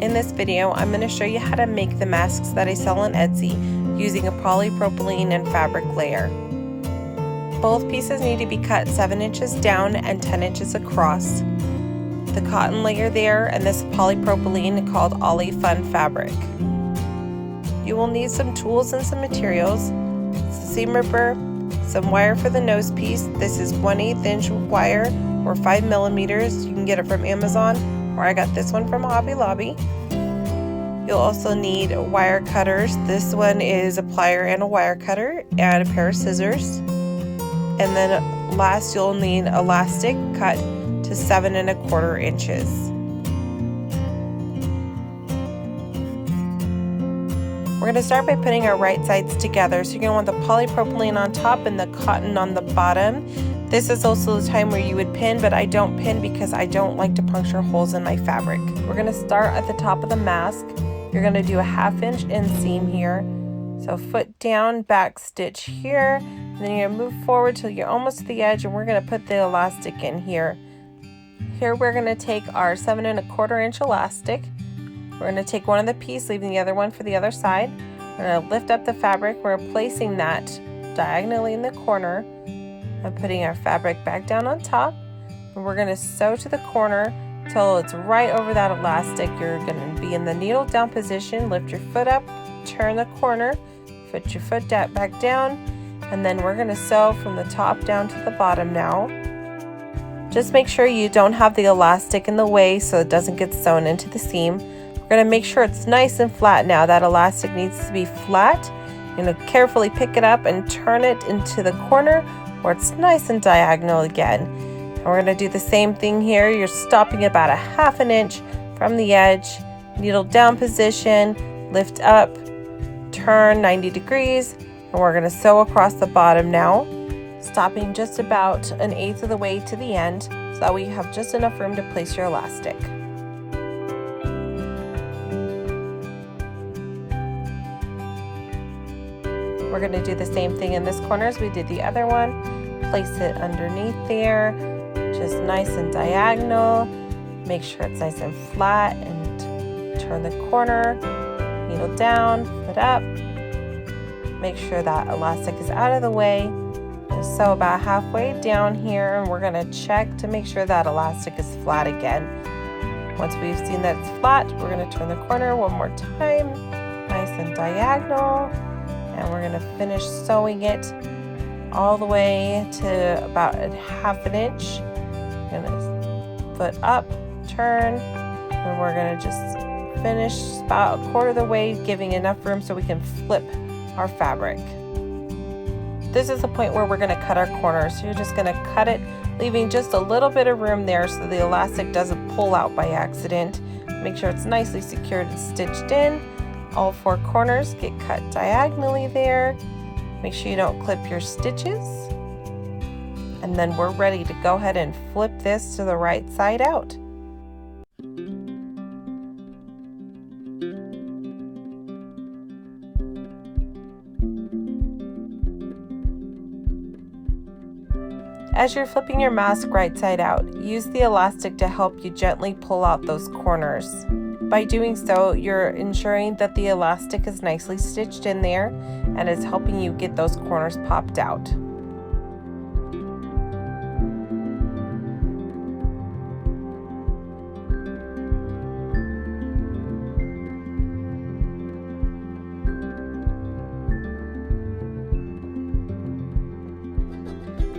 In this video, I'm going to show you how to make the masks that I sell on Etsy using a polypropylene and fabric layer. Both pieces need to be cut 7 inches down and 10 inches across. The cotton layer there and this polypropylene called Oly-fun fabric. You will need some tools and some materials, a seam ripper, some wire for the nose piece. This is 1/8 inch wire or 5 millimeters. You can get it from Amazon, or I got this one from Hobby Lobby. You'll also need wire cutters. This one is a plier and a wire cutter and a pair of scissors. And then last you'll need elastic cut to 7 1/4 inches. We're going to start by putting our right sides together. So you're going to want the polypropylene on top and the cotton on the bottom. This is also the time where you would pin, but I don't pin because I don't like to puncture holes in my fabric. We're going to start at the top of the mask. You're going to do a 1/2 inch inseam here. So foot down, back stitch here. And then you're going to move forward till you're almost to the edge, and we're going to put the elastic in here. Here we're going to take our 7 1/4 inch elastic. We're going to take one of the piece, leaving the other one for the other side. We're going to lift up the fabric. We're placing that diagonally in the corner and putting our fabric back down on top. And we're going to sew to the corner till it's right over that elastic. You're going to be in the needle down position. Lift your foot up, turn the corner, put your foot back down, and then we're going to sew from the top down to the bottom now. Just make sure you don't have the elastic in the way so it doesn't get sewn into the seam. We're going to make sure it's nice and flat now. That elastic needs to be flat. You're going to carefully pick it up and turn it into the corner where it's nice and diagonal again. And we're going to do the same thing here. You're stopping about a 1/2 inch from the edge, needle down position, lift up, turn 90 degrees, and we're going to sew across the bottom now, stopping just about 1/8 of the way to the end so that we have just enough room to place your elastic. We're going to do the same thing in this corner as we did the other one. Place it underneath there, just nice and diagonal. Make sure it's nice and flat, and turn the corner, needle down, foot up. Make sure that elastic is out of the way. Sew about halfway down here, and we're going to check to make sure that elastic is flat again. Once we've seen that it's flat, we're going to turn the corner one more time, nice and diagonal. And we're going to finish sewing it all the way to about a 1/2 inch. Going to foot up, turn, and we're going to just finish about 1/4 of the way, giving enough room so we can flip our fabric. This is the point where we're going to cut our corners. So you're just going to cut it, leaving just a little bit of room there so the elastic doesn't pull out by accident. Make sure it's nicely secured and stitched in. All 4 corners get cut diagonally there. Make sure you don't clip your stitches. And then we're ready to go ahead and flip this to the right side out. As you're flipping your mask right side out, use the elastic to help you gently pull out those corners. By doing so, you're ensuring that the elastic is nicely stitched in there and is helping you get those corners popped out.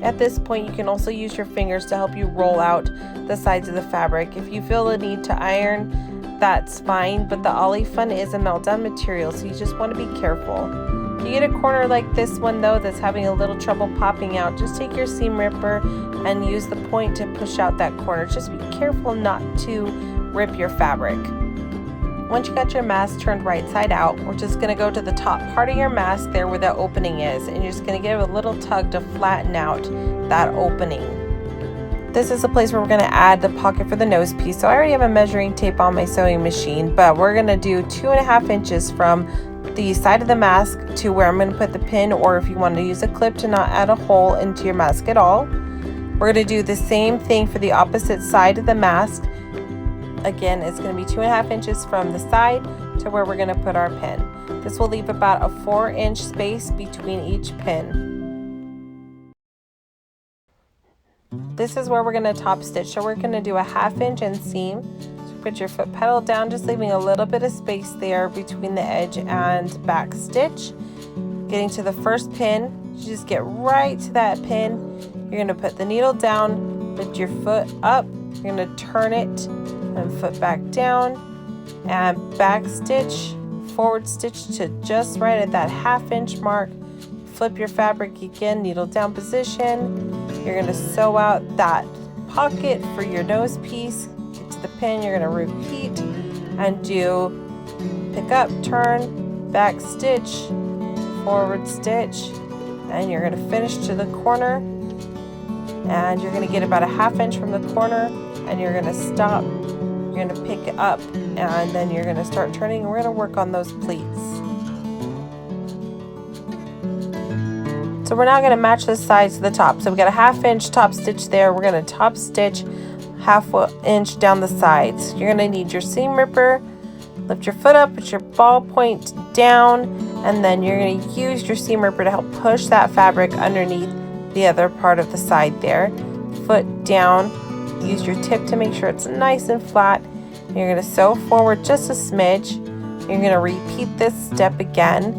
At this point, you can also use your fingers to help you roll out the sides of the fabric. If you feel the need to iron, that's fine, but the Oly-fun is a melt-down material, so you just want to be careful. If you get a corner like this one though that's having a little trouble popping out, just take your seam ripper and use the point to push out that corner. Just be careful not to rip your fabric. Once you got your mask turned right side out, we're just going to go to the top part of your mask there where the opening is, and you're just going to give it a little tug to flatten out that opening. This is the place where we're going to add the pocket for the nose piece. So I already have a measuring tape on my sewing machine, but we're going to do 2.5 inches from the side of the mask to where I'm going to put the pin, or if you want to use a clip to not add a hole into your mask at all. We're going to do the same thing for the opposite side of the mask. again, it's going to be 2.5 inches from the side to where we're going to put our pin. This will leave about a 4-inch space between each pin. This is where we're going to top stitch, so we're going to do a 1/2 inch inseam. So put your foot pedal down, just leaving a little bit of space there between the edge and back stitch. Getting to the first pin, you just get right to that pin. You're going to put the needle down, lift your foot up, you're going to turn it and foot back down and back stitch, forward stitch to just right at that 1/2 inch mark. Flip your fabric again, needle down position. You're going to sew out that pocket for your nose piece. Get to the pin, you're going to repeat and do pick up, turn, back stitch, forward stitch, and you're going to finish to the corner. And you're going to get about a 1/2 inch from the corner, and you're going to stop. You're going to pick it up, and then you're going to start turning, and we're going to work on those pleats. So we're now going to match the sides to the top. So we got a 1/2 inch top stitch there. We're going to top stitch 1/2 inch down the sides. You're going to need your seam ripper. Lift your foot up, put your ball point down, and then you're going to use your seam ripper to help push that fabric underneath the other part of the side there. Foot down. Use your tip to make sure it's nice and flat. You're going to sew forward just a smidge. You're going to repeat this step again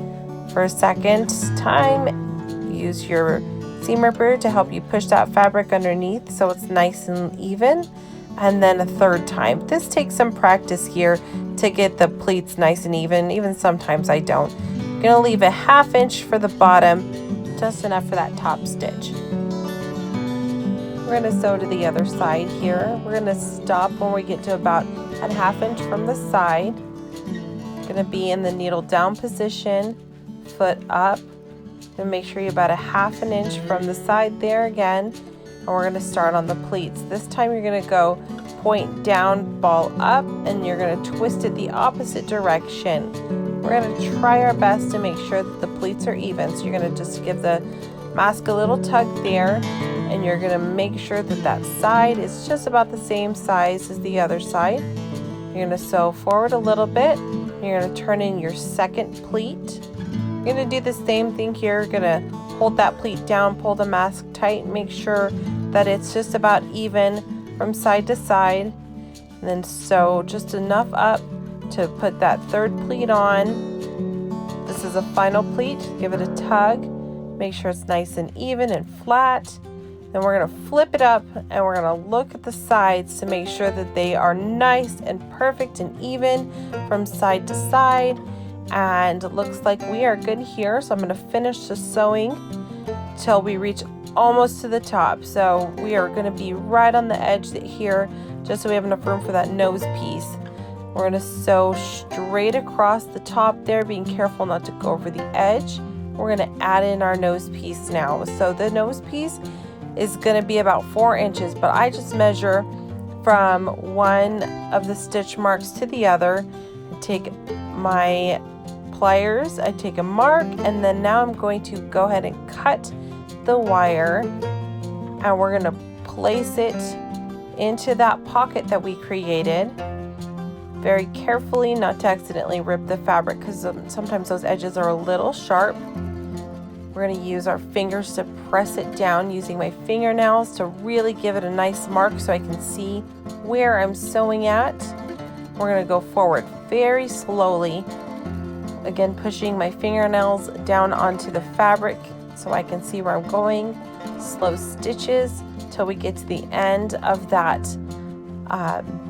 for a second time. Use your seam ripper to help you push that fabric underneath so it's nice and even. And then a third time. This takes some practice here to get the pleats nice and even sometimes I don't. I'm going to leave a 1/2 inch for the bottom, just enough for that top stitch. We're going to sew to the other side here. We're going to stop when we get to about a 1/2 inch from the side. Going to be in the needle down position, foot up, and make sure you're about a 1/2 inch from the side there again. And we're going to start on the pleats. This time you're going to go point down, ball up, and you're going to twist it the opposite direction. We're going to try our best to make sure that the pleats are even. So you're going to just give the mask a little tug there, and you're going to make sure that that side is just about the same size as the other side. You're going to sew forward a little bit. You're going to turn in your second pleat. You're going to do the same thing here. You're going to hold that pleat down, pull the mask tight, make sure that it's just about even from side to side, and then sew just enough up to put that third pleat on. This is a final pleat. Give it a tug. Make sure it's nice and even and flat. Then we're going to flip it up, and we're going to look at the sides to make sure that they are nice and perfect and even from side to side. And it looks like we are good here. So I'm going to finish the sewing till we reach almost to the top. So we are going to be right on the edge here, just so we have enough room for that nose piece. We're going to sew straight across the top there, being careful not to go over the edge. We're going to add in our nose piece now. So the nose piece is going to be about 4 inches, but I just measure from one of the stitch marks to the other. I take my pliers, I take a mark, and then now I'm going to go ahead and cut the wire, and we're going to place it into that pocket that we created very carefully, not to accidentally rip the fabric, because sometimes those edges are a little sharp. We're going to use our fingers to press it down, using my fingernails to really give it a nice mark so I can see where I'm sewing at. We're going to go forward very slowly, again pushing my fingernails down onto the fabric so I can see where I'm going. Slow stitches till we get to the end of that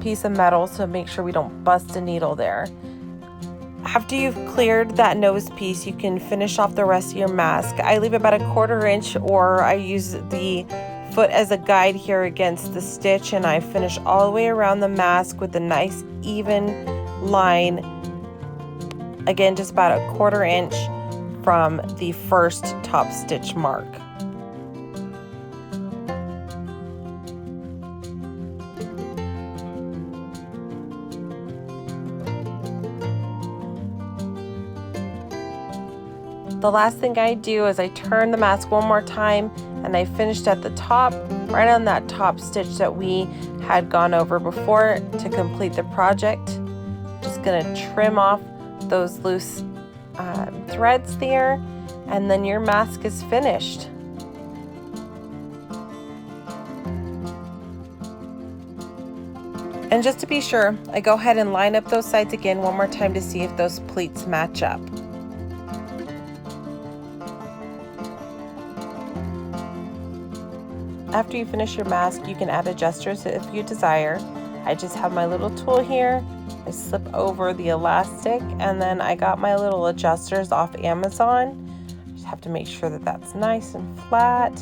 piece of metal, so make sure we don't bust a needle there. After you've cleared that nose piece, you can finish off the rest of your mask. I leave about a 1/4 inch, or I use the foot as a guide here against the stitch, and I finish all the way around the mask with a nice even line. Again, just about a 1/4 inch from the first top stitch mark. The last thing I do is I turn the mask one more time and I finished at the top, right on that top stitch that we had gone over before to complete the project. Just gonna trim off those loose threads there, and then your mask is finished. And just to be sure, I go ahead and line up those sides again one more time to see if those pleats match up. After you finish your mask, you can add adjusters if you desire. I just have my little tool here. I slip over the elastic, and then I got my little adjusters off Amazon. Just have to make sure that that's nice and flat.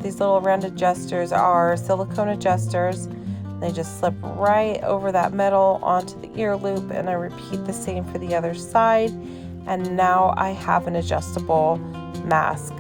These little round adjusters are silicone adjusters. They just slip right over that metal onto the ear loop, and I repeat the same for the other side. And now I have an adjustable mask.